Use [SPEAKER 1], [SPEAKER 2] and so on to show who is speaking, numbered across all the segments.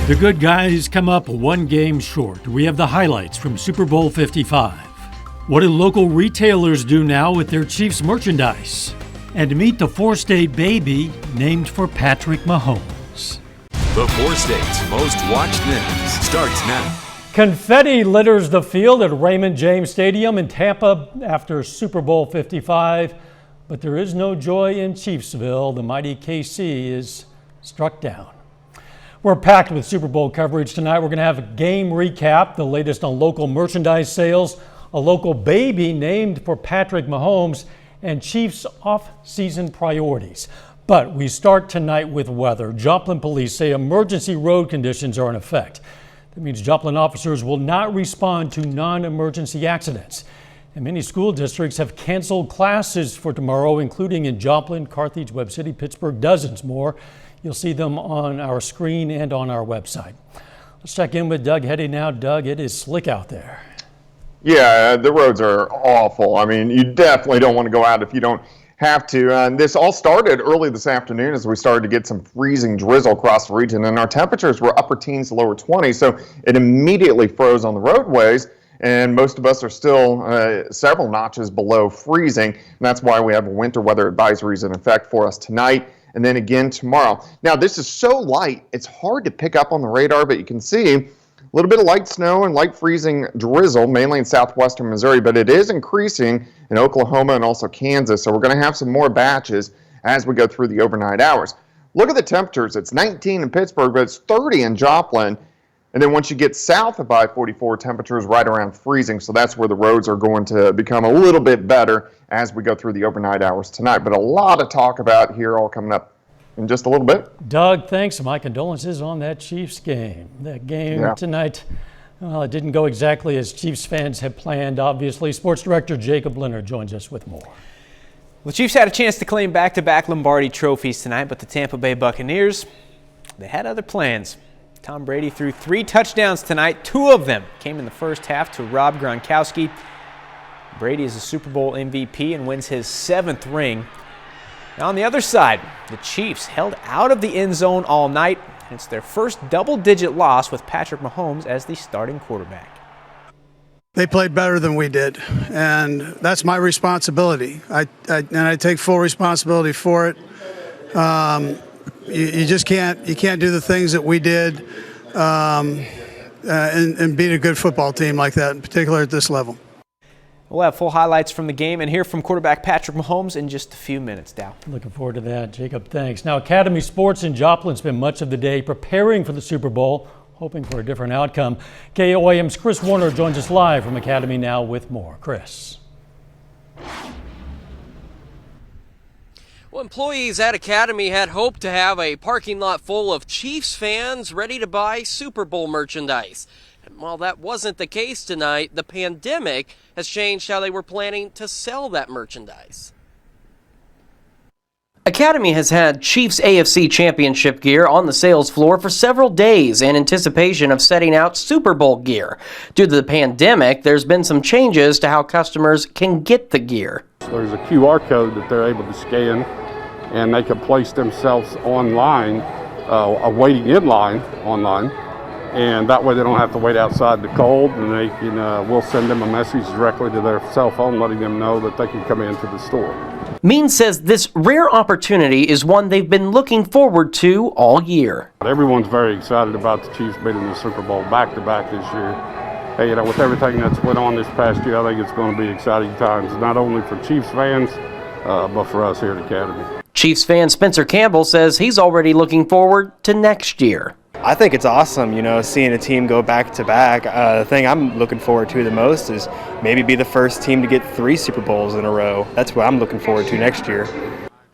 [SPEAKER 1] The good guys come up one game short. We have the highlights from Super Bowl 55. What do local retailers do now with their Chiefs merchandise? And meet the four-state baby named for Patrick Mahomes.
[SPEAKER 2] The four states most watched news starts now.
[SPEAKER 1] Confetti litters the field at Raymond James Stadium in Tampa after Super Bowl 55. But there is no joy in Chiefsville. The mighty KC is struck down. We're packed with Super Bowl coverage tonight. We're going to have a game recap, the latest on local merchandise sales, a local baby named for Patrick Mahomes, and Chiefs off-season priorities. But we start tonight with weather. Joplin police say emergency road conditions are in effect. That means Joplin officers will not respond to non-emergency accidents. And many school districts have canceled classes for tomorrow, including in Joplin, Carthage, Webb City, Pittsburgh, dozens more. You'll see them on our screen and on our website. Let's check in with Doug Heddy now. Doug, it is slick out there.
[SPEAKER 3] Yeah, the roads are awful. I mean, you definitely don't want to go out if you don't have to. And this all started early this afternoon as we started to get some freezing drizzle across the region, and our temperatures were upper teens to lower 20s, so it immediately froze on the roadways. And most of us are still several notches below freezing. And that's why we have winter weather advisories in effect for us tonight and then again tomorrow. Now, this is so light, it's hard to pick up on the radar, but you can see a little bit of light snow and light freezing drizzle, mainly in southwestern Missouri, but it is increasing in Oklahoma and also Kansas. So we're going to have some more batches as we go through the overnight hours. Look at the temperatures. It's 19 in Pittsburgh, but it's 30 in Joplin. And then once you get south of I-44, temperatures right around freezing. So that's where the roads are going to become a little bit better as we go through the overnight hours tonight. But a lot of talk about here all coming up in just a little bit.
[SPEAKER 1] Doug, thanks. My condolences on that Chiefs game. That game tonight, well, it didn't go exactly as Chiefs fans had planned, obviously. Sports director Jacob Leonard joins us with more.
[SPEAKER 4] Well, the Chiefs had a chance to claim back-to-back Lombardi trophies tonight, but the Tampa Bay Buccaneers, they had other plans. Tom Brady threw 3 touchdowns tonight. 2 of them came in the first half to Rob Gronkowski. Brady is a Super Bowl MVP and wins his 7th ring. Now on the other side, the Chiefs held out of the end zone all night. And it's their first double-digit loss with Patrick Mahomes as the starting quarterback.
[SPEAKER 5] They played better than we did, and that's my responsibility. I take full responsibility for it. You just can't do the things that we did and beat a good football team like that, in particular at this level.
[SPEAKER 4] We'll have full highlights from the game and hear from quarterback Patrick Mahomes in just a few minutes, Dow.
[SPEAKER 1] Looking forward to that, Jacob. Thanks. Now, Academy Sports in Joplin spent much of the day preparing for the Super Bowl, hoping for a different outcome. KOAM's Chris Warner joins us live from Academy now with more. Chris.
[SPEAKER 6] Well, employees at Academy had hoped to have a parking lot full of Chiefs fans ready to buy Super Bowl merchandise. And while that wasn't the case tonight, the pandemic has changed how they were planning to sell that merchandise.
[SPEAKER 7] Academy has had Chiefs AFC Championship gear on the sales floor for several days in anticipation of setting out Super Bowl gear. Due to the pandemic, there's been some changes to how customers can get the gear.
[SPEAKER 8] There's a QR code that they're able to scan, and they can place themselves online, waiting in line online, and that way they don't have to wait outside the cold, and they can, we'll send them a message directly to their cell phone letting them know that they can come into the store.
[SPEAKER 7] Means says this rare opportunity is one they've been looking forward to all year.
[SPEAKER 8] Everyone's very excited about the Chiefs being in the Super Bowl back-to-back this year. Hey, you know, with everything that's went on this past year, I think it's going to be exciting times, not only for Chiefs fans, but for us here at Academy.
[SPEAKER 7] Chiefs fan Spencer Campbell says he's already looking forward to next year.
[SPEAKER 9] I think it's awesome, you know, seeing a team go back-to-back. The thing I'm looking forward to the most is maybe be the first team to get 3 Super Bowls in a row. That's what I'm looking forward to next year.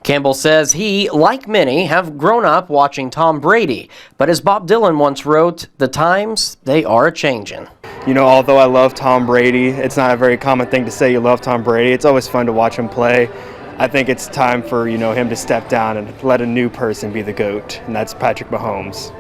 [SPEAKER 7] Campbell says he, like many, have grown up watching Tom Brady. But as Bob Dylan once wrote, the times, they are a-changin'.
[SPEAKER 9] You know, although I love Tom Brady, it's not a very common thing to say you love Tom Brady. It's always fun to watch him play. I think it's time for, you know, him to step down and let a new person be the GOAT, and that's Patrick Mahomes.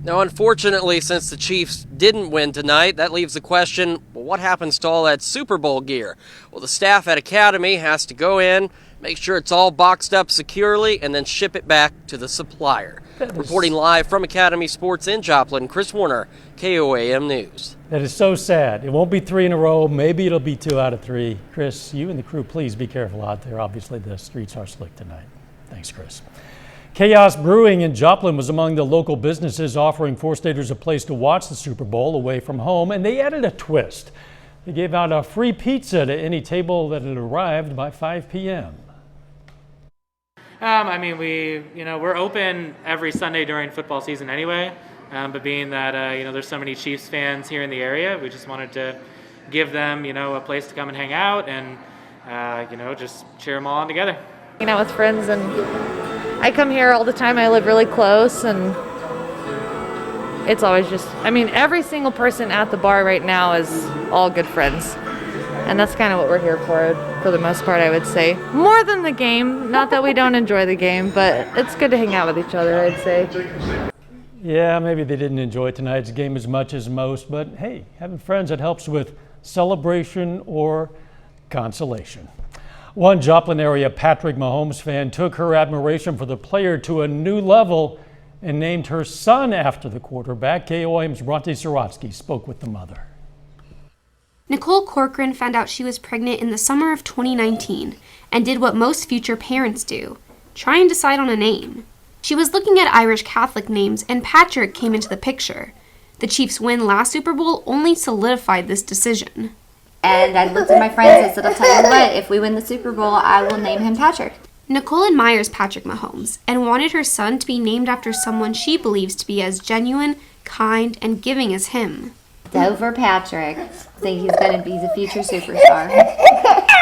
[SPEAKER 6] Now, unfortunately, since the Chiefs didn't win tonight, that leaves the question, well, what happens to all that Super Bowl gear? Well, the staff at Academy has to go in, make sure it's all boxed up securely, and then ship it back to the supplier. Reporting live from Academy Sports in Joplin, Chris Warner, KOAM News.
[SPEAKER 1] That is so sad. It won't be 3 in a row. Maybe it'll be 2 out of 3. Chris, you and the crew, please be careful out there. Obviously, the streets are slick tonight. Thanks, Chris. Chaos Brewing in Joplin was among the local businesses offering four-staters a place to watch the Super Bowl away from home, and they added a twist. They gave out a free pizza to any table that had arrived by 5 p.m.
[SPEAKER 10] I mean, we're open every Sunday during football season anyway, but being that, there's so many Chiefs fans here in the area, we just wanted to give them, a place to come and hang out and, just cheer them all on together.
[SPEAKER 11] Hanging out with friends, and I come here all the time. I live really close, and it's always just, every single person at the bar right now is all good friends. And that's kind of what we're here for the most part, I would say. More than the game. Not that we don't enjoy the game, but it's good to hang out with each other, I'd say.
[SPEAKER 1] Yeah, maybe they didn't enjoy tonight's game as much as most, but hey, having friends, that helps with celebration or consolation. One Joplin area Patrick Mahomes fan took her admiration for the player to a new level and named her son after the quarterback. KOAM's Bronte Sorotsky spoke with the mother.
[SPEAKER 12] Nicole Corcoran found out she was pregnant in the summer of 2019 and did what most future parents do, try and decide on a name. She was looking at Irish Catholic names, and Patrick came into the picture. The Chiefs' win last Super Bowl only solidified this decision.
[SPEAKER 13] And I looked at my friends and said, I'll tell you what, if we win the Super Bowl, I will name him Patrick.
[SPEAKER 12] Nicole admires Patrick Mahomes and wanted her son to be named after someone she believes to be as genuine, kind, and giving as him.
[SPEAKER 13] Dover Patrick. I think he's going to be the future superstar.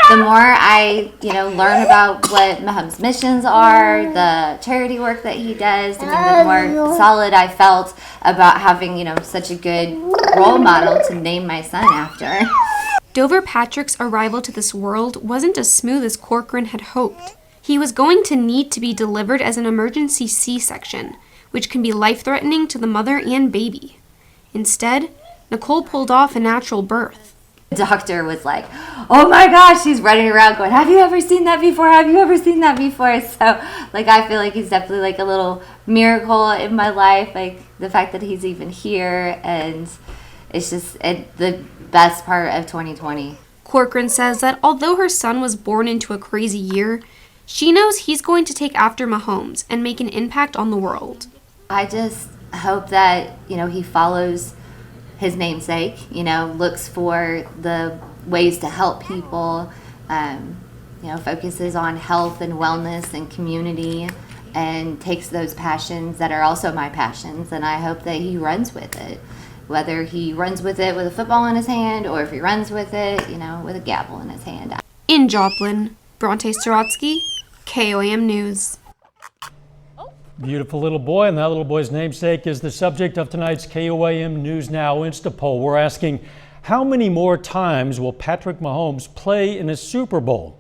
[SPEAKER 13] The more I, learn about what Mahomes' missions are, the charity work that he does, the more solid I felt about having, such a good role model to name my son after.
[SPEAKER 12] Dover Patrick's arrival to this world wasn't as smooth as Corcoran had hoped. He was going to need to be delivered as an emergency C-section, which can be life-threatening to the mother and baby. Instead, Nicole pulled off a natural birth.
[SPEAKER 13] The doctor was like, oh my gosh, he's running around going, have you ever seen that before? Have you ever seen that before? So, I feel like he's definitely like a little miracle in my life, like the fact that he's even here, and it's just the best part of 2020.
[SPEAKER 12] Corcoran says that although her son was born into a crazy year, she knows he's going to take after Mahomes and make an impact on the world.
[SPEAKER 13] I just hope that, he follows his namesake, looks for the ways to help people, focuses on health and wellness and community, and takes those passions that are also my passions, and I hope that he runs with it. Whether he runs with it with a football in his hand or if he runs with it, with a gavel in his hand.
[SPEAKER 12] In Joplin, Bronte Sorotsky, KOAM News.
[SPEAKER 1] Beautiful little boy, and that little boy's namesake is the subject of tonight's KOAM News Now Insta poll. We're asking, how many more times will Patrick Mahomes play in a Super Bowl?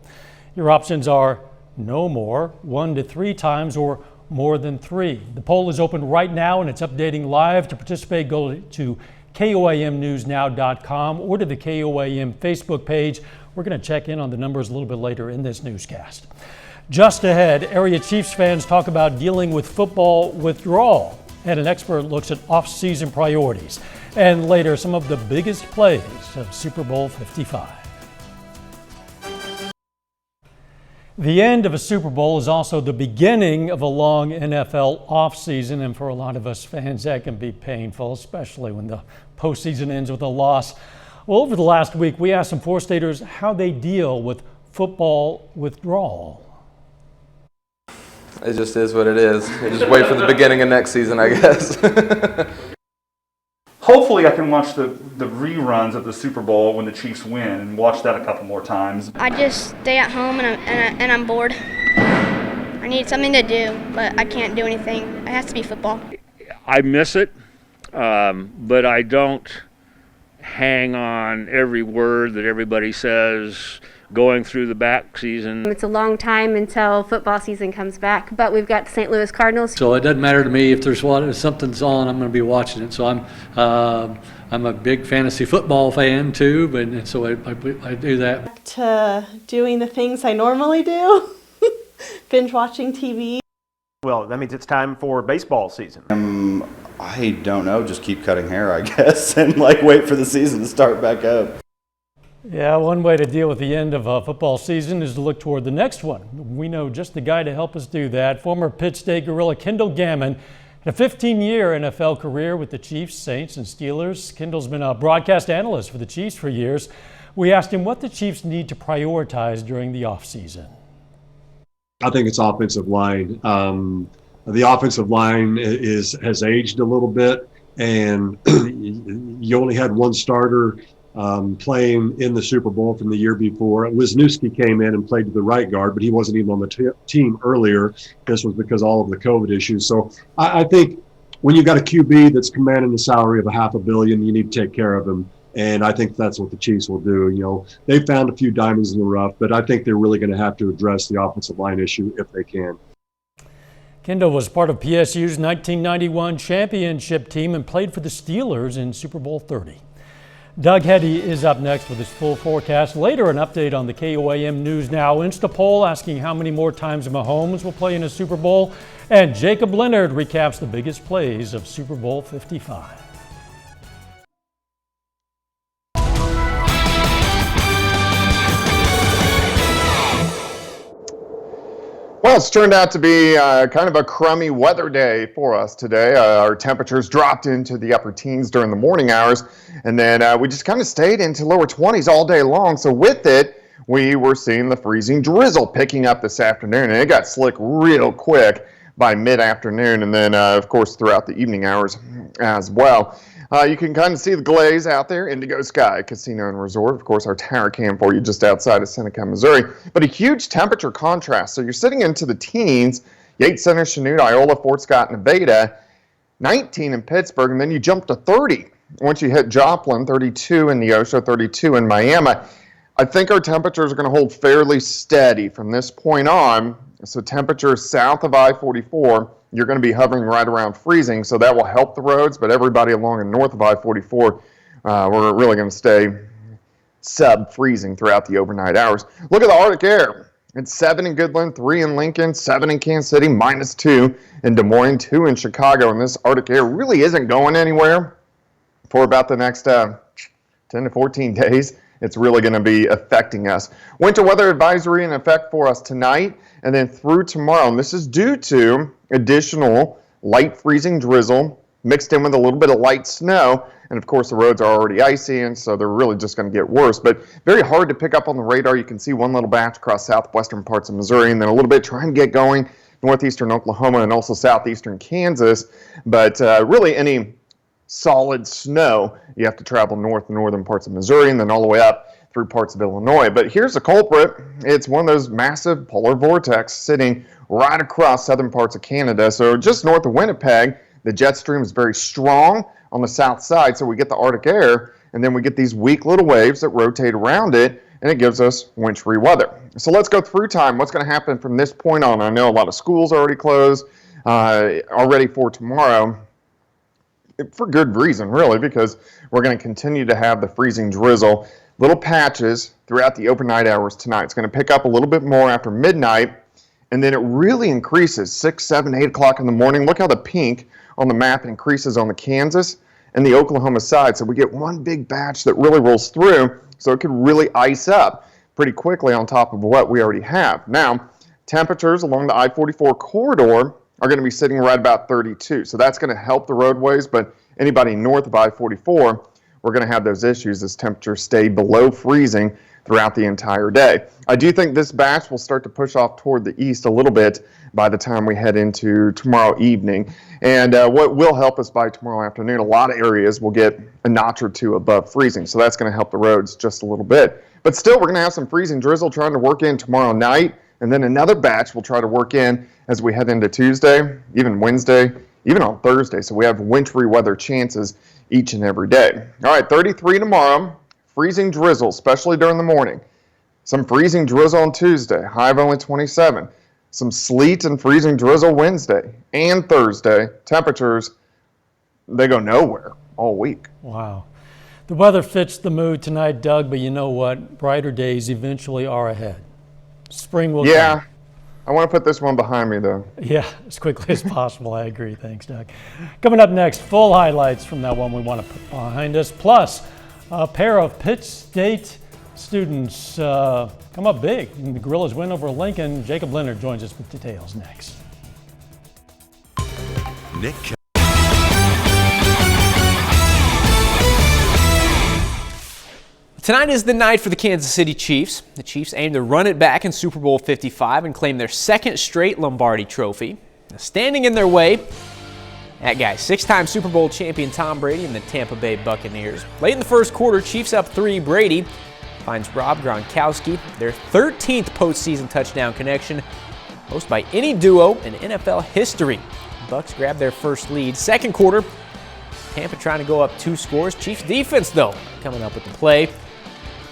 [SPEAKER 1] Your options are no more, 1 to 3 times, or more than 3. The poll is open right now and it's updating live. To participate, go to KOAMnewsnow.com or to the KOAM Facebook page. We're going to check in on the numbers a little bit later in this newscast. Just ahead, area Chiefs fans talk about dealing with football withdrawal, and an expert looks at off-season priorities. And later, some of the biggest plays of Super Bowl 55. The end of a Super Bowl is also the beginning of a long NFL offseason, and for a lot of us fans, that can be painful, especially when the postseason ends with a loss. Well, over the last week, we asked some four-staters how they deal with football withdrawal.
[SPEAKER 14] It just is what it is. You just wait for the beginning of next season, I guess.
[SPEAKER 15] Hopefully I can watch the reruns of the Super Bowl when the Chiefs win and watch that a couple more times.
[SPEAKER 16] I just stay at home and I'm bored. I need something to do, but I can't do anything. It has to be football.
[SPEAKER 17] I miss it, but I don't hang on every word that everybody says going through the back season.
[SPEAKER 18] It's a long time until football season comes back, but we've got the St. Louis Cardinals.
[SPEAKER 19] So it doesn't matter to me if something's on, I'm going to be watching it. So I'm a big fantasy football fan too, and so I do that.
[SPEAKER 20] To doing the things I normally do, binge watching TV.
[SPEAKER 21] Well, that means it's time for baseball season.
[SPEAKER 22] I don't know, just keep cutting hair, I guess, and wait for the season to start back up.
[SPEAKER 1] Yeah, one way to deal with the end of football season is to look toward the next one. We know just the guy to help us do that. Former Pitt State Gorilla Kendall Gammon had a 15-year NFL career with the Chiefs, Saints, and Steelers. Kendall's been a broadcast analyst for the Chiefs for years. We asked him what the Chiefs need to prioritize during the offseason.
[SPEAKER 23] I think it's offensive line. The offensive line has aged a little bit, and you only had one starter playing in the Super Bowl from the year before. Wisniewski came in and played to the right guard, but he wasn't even on the team earlier. This was because of all of the COVID issues. So I think when you've got a QB that's commanding the salary of $500 million, you need to take care of him. And I think that's what the Chiefs will do. They found a few diamonds in the rough, but I think they're really going to have to address the offensive line issue if they can.
[SPEAKER 1] Kendall was part of PSU's 1991 championship team and played for the Steelers in Super Bowl 30. Doug Heddy is up next with his full forecast. Later, an update on the KOAM News Now Insta poll asking how many more times Mahomes will play in a Super Bowl. And Jacob Leonard recaps the biggest plays of Super Bowl 55.
[SPEAKER 3] Well, it's turned out to be kind of a crummy weather day for us today. Our temperatures dropped into the upper teens during the morning hours, and then we just kind of stayed into lower 20s all day long. So with it, we were seeing the freezing drizzle picking up this afternoon, and it got slick real quick by mid-afternoon, and then, of course, throughout the evening hours as well. You can kind of see the glaze out there, Indigo Sky Casino and Resort. Of course, our tower cam for you just outside of Seneca, Missouri. But a huge temperature contrast. So you're sitting into the teens, Yates Center, Chanute, Iola, Fort Scott, Nevada, 19 in Pittsburgh, and then you jump to 30 once you hit Joplin, 32 in Neosho, 32 in Miami. I think our temperatures are going to hold fairly steady from this point on. So temperatures south of I-44, you're going to be hovering right around freezing, so that will help the roads, but everybody along and north of I-44, we're really going to stay sub-freezing throughout the overnight hours. Look at the Arctic air. It's 7 in Goodland, 3 in Lincoln, 7 in Kansas City, -2 in Des Moines, 2 in Chicago, and this Arctic air really isn't going anywhere for about the next 10 to 14 days. It's really going to be affecting us. Winter weather advisory in effect for us tonight and then through tomorrow. And this is due to additional light freezing drizzle mixed in with a little bit of light snow. And of course, the roads are already icy, and so they're really just going to get worse. But very hard to pick up on the radar. You can see one little batch across southwestern parts of Missouri, and then a little bit trying to get going northeastern Oklahoma and also southeastern Kansas. But really any solid snow, you have to travel north and northern parts of Missouri and then all the way up through parts of Illinois. But here's the culprit. It's one of those massive polar vortex sitting right across southern parts of Canada. So just north of Winnipeg, the jet stream is very strong on the south side. So we get the Arctic air, and then we get these weak little waves that rotate around it, and it gives us wintry weather. So let's go through time. What's going to happen from this point on? I know a lot of schools are already closed already for tomorrow. For good reason, really, because we're going to continue to have the freezing drizzle, little patches throughout the overnight hours tonight. It's going to pick up a little bit more after midnight, and then it really increases 6, 7, 8 o'clock in the morning. Look how the pink on the map increases on the Kansas and the Oklahoma side. So we get one big batch that really rolls through, so it could really ice up pretty quickly on top of what we already have. Now, temperatures along the I-44 corridor are going to be sitting right about 32. So that's going to help the roadways, but anybody north of I-44, we're going to have those issues as temperatures stay below freezing throughout the entire day. I do think this batch will start to push off toward the east a little bit by the time we head into tomorrow evening. And what will help us by tomorrow afternoon, a lot of areas will get a notch or two above freezing. So that's going to help the roads just a little bit. But still, we're going to have some freezing drizzle trying to work in tomorrow night. And then another batch will try to work in as we head into Tuesday, even Wednesday, even on Thursday. So we have wintry weather chances each and every day. All right, 33 tomorrow, freezing drizzle, especially during the morning. Some freezing drizzle on Tuesday, high of only 27. Some sleet and freezing drizzle Wednesday and Thursday. Temperatures, they go nowhere all week.
[SPEAKER 1] Wow. The weather fits the mood tonight, Doug, but you know what? Brighter days eventually are ahead. Spring will come.
[SPEAKER 3] I want to put this one behind me, though.
[SPEAKER 1] Yeah, as quickly as possible. I agree. Thanks, Doug. Coming up next, full highlights from that one we want to put behind us, plus a pair of Pitt State students come up big in the Gorillas win over Lincoln. Jacob Leonard joins us with details next.
[SPEAKER 2] Nick.
[SPEAKER 4] Tonight is the night for the Kansas City Chiefs. The Chiefs aim to run it back in Super Bowl 55 and claim their second straight Lombardi trophy. Now, standing in their way, that guy, six-time Super Bowl champion Tom Brady and the Tampa Bay Buccaneers. Late in the first quarter, Chiefs up 3. Brady finds Rob Gronkowski, their 13th postseason touchdown connection, most by any duo in NFL history. The Bucs grab their first lead. Second quarter, Tampa trying to go up 2 scores. Chiefs defense, though, coming up with the play.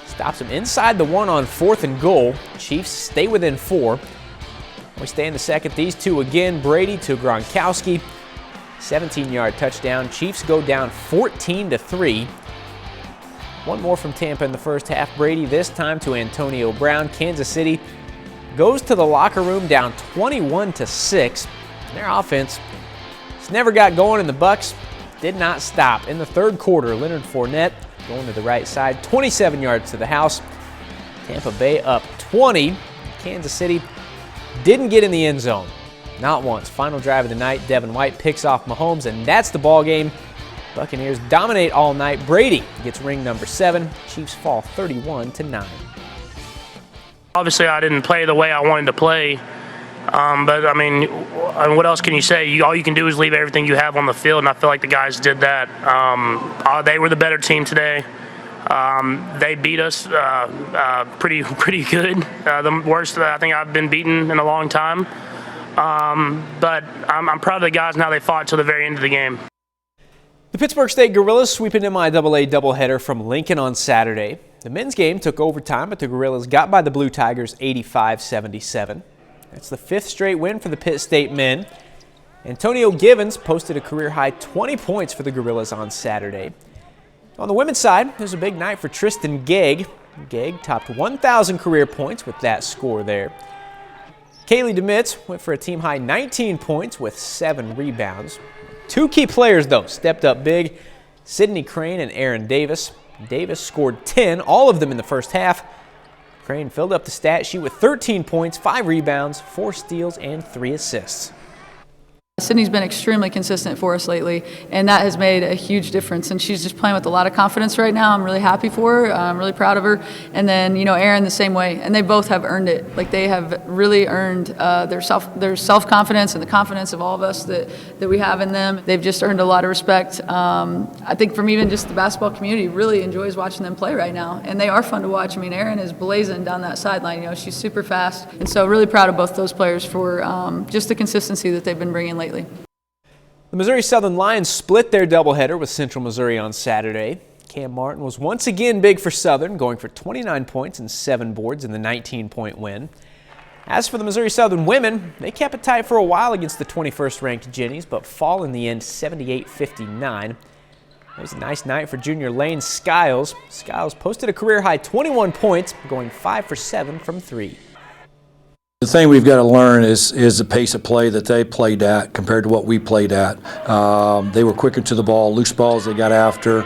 [SPEAKER 4] Stops him inside the 1 on 4th and goal. Chiefs stay within 4. We stay in the second. These two again. Brady to Gronkowski. 17-yard touchdown. Chiefs go down 14-3. One more from Tampa in the first half. Brady this time to Antonio Brown. Kansas City goes to the locker room down 21-6. Their offense just never got going, and the Bucs did not stop. In the third quarter, Leonard Fournette going to the right side, 27 yards to the house. Tampa Bay up 20. Kansas City didn't get in the end zone, not once. Final drive of the night, Devin White picks off Mahomes, and that's the ball game. Buccaneers dominate all night. Brady gets ring number 7. Chiefs fall 31-9.
[SPEAKER 5] Obviously, I didn't play the way I wanted to play. But, I mean, what else can you say? All you can do is leave everything you have on the field, and I feel like the guys did that. They were the better team today. They beat us pretty good. The worst I think I've been beaten in a long time. But I'm proud of the guys and how they fought till the very end of the game.
[SPEAKER 4] The Pittsburgh State Gorillas sweep an MIAA doubleheader from Lincoln on Saturday. The men's game took overtime, but the Gorillas got by the Blue Tigers 85-77. That's the 5th straight win for the Pitt State men. Antonio Givens posted a career-high 20 points for the Gorillas on Saturday. On the women's side, it was a big night for Tristan Gegg. Gegg topped 1,000 career points with that score there. Kaylee DeMitz went for a team-high 19 points with 7 rebounds. 2 key players, though, stepped up big. Sydney Crane and Aaron Davis. Davis scored 10, all of them in the first half. Crane filled up the stat sheet with 13 points, 5 rebounds, 4 steals, and 3 assists.
[SPEAKER 24] Sydney's been extremely consistent for us lately, and that has made a huge difference. And she's just playing with a lot of confidence right now. I'm really happy for her. I'm really proud of her. And then, you know, Aaron the same way. And they both have earned it. Like, they have really earned their self-confidence and the confidence of all of us that we have in them. They've just earned a lot of respect. I think from even just the basketball community really enjoys watching them play right now. And they are fun to watch. I mean, Aaron is blazing down that sideline. You know, she's super fast. And so really proud of both those players for just the consistency that they've been bringing lately.
[SPEAKER 4] The Missouri Southern Lions split their doubleheader with Central Missouri on Saturday. Cam Martin was once again big for Southern, going for 29 points and 7 boards in the 19-point win. As for the Missouri Southern women, they kept it tight for a while against the 21st-ranked Jennies, but fall in the end 78-59. It was a nice night for junior Lane Skiles. Skiles posted a career-high 21 points, going 5 for 7 from 3.
[SPEAKER 25] The thing we've got to learn is the pace of play that they played at compared to what we played at. They were quicker to the ball, loose balls they got after.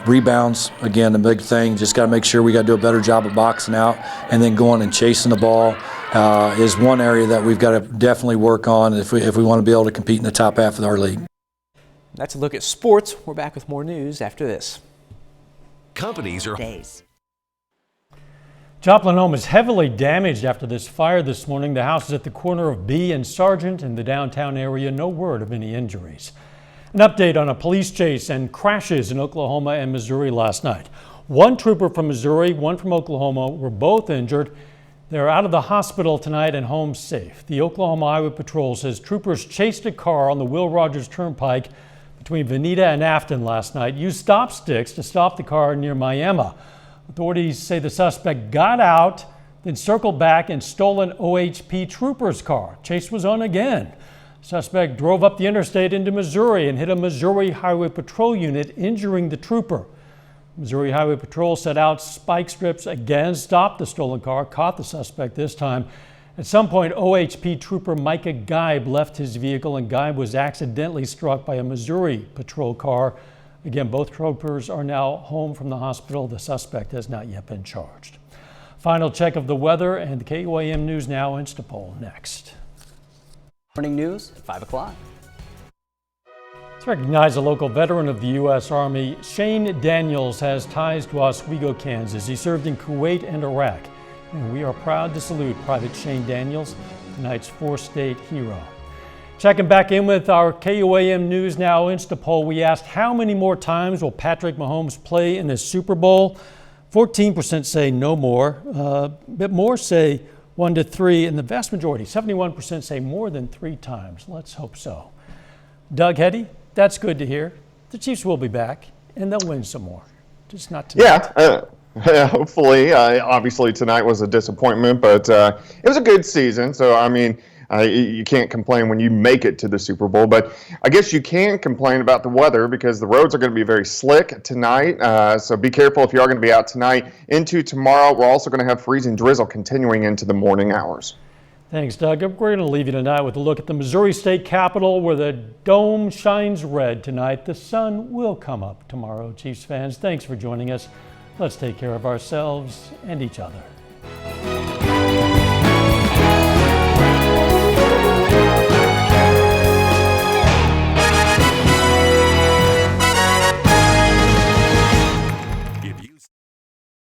[SPEAKER 25] Rebounds, again, the big thing. Just got to make sure we got to do a better job of boxing out, and then going and chasing the ball is one area that we've got to definitely work on if we want to be able to compete in the top half of our league.
[SPEAKER 4] That's a look at sports. We're back with more news after this.
[SPEAKER 2] Companies are days.
[SPEAKER 1] Joplin home is heavily damaged after this fire this morning. The house is at the corner of B and Sargent in the downtown area. No word of any injuries. An update on a police chase and crashes in Oklahoma and Missouri last night. One trooper from Missouri, one from Oklahoma were both injured. They're out of the hospital tonight and home safe. The Oklahoma Highway Patrol says troopers chased a car on the Will Rogers Turnpike between Veneta and Afton last night, used stop sticks to stop the car near Miami. Authorities say the suspect got out, then circled back and stole an OHP trooper's car. Chase was on again. Suspect drove up the interstate into Missouri and hit a Missouri Highway Patrol unit, injuring the trooper. Missouri Highway Patrol set out spike strips again, stopped the stolen car, caught the suspect this time. At some point, OHP trooper Micah Geib left his vehicle, and Geib was accidentally struck by a Missouri patrol car. Again, both troopers are now home from the hospital. The suspect has not yet been charged. Final check of the weather and the KOAM News Now Instapoll next.
[SPEAKER 6] Morning news at 5 o'clock.
[SPEAKER 1] Let's recognize a local veteran of the U.S. Army. Shane Daniels has ties to Oswego, Kansas. He served in Kuwait and Iraq, and we are proud to salute Private Shane Daniels, tonight's four-state hero. Checking back in with our KOAM News Now Instapoll, we asked how many more times will Patrick Mahomes play in the Super Bowl? 14% say no more, a bit more say 1 to 3, and the vast majority, 71%, say more than 3 times. Let's hope so. Doug Heddy, that's good to hear. The Chiefs will be back, and they'll win some more. Just not tonight.
[SPEAKER 3] Yeah, hopefully. Obviously, tonight was a disappointment, but it was a good season. So, I mean, you can't complain when you make it to the Super Bowl. But I guess you can complain about the weather because the roads are going to be very slick tonight. So be careful if you are going to be out tonight. Into tomorrow, we're also going to have freezing drizzle continuing into the morning hours.
[SPEAKER 1] Thanks, Doug. We're going to leave you tonight with a look at the Missouri State Capitol, where the dome shines red tonight. The sun will come up tomorrow, Chiefs fans. Thanks for joining us. Let's take care of ourselves and each other.